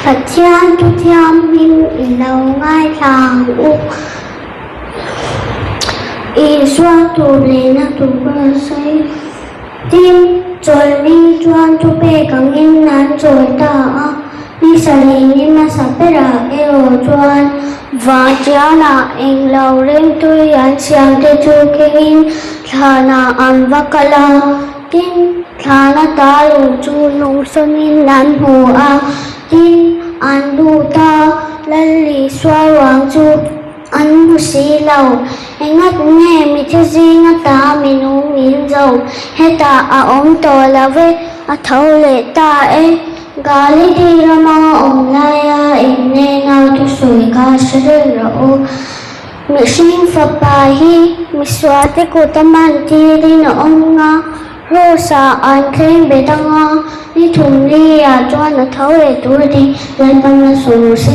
Phật chiang tu thiam minh in lâu ngai thang u y xoa tu lê na tu bơ say tim rồi ni chuan tu pe căng in nan rồi ta ni sa li ni ma sa pe ra e o chuan và chia na in lâu lên tu yan siang te chu ke in thana an vakala tin thana ta lu chu nong son in nan hu tin an du ta lalli xoa wang chu an bu si lâu ngat nghe mi thế gì ngắt ta mi nu min dầu hết ta om to la ve thâu lệ ta e gali di rama om la ya inne na tu sui ka sre ro mi sin fa pa hi mi swate ko taman ti di no om nga rosa an khen bedanga ni thum li ya chuan thâu lệ tu di lai tam na su se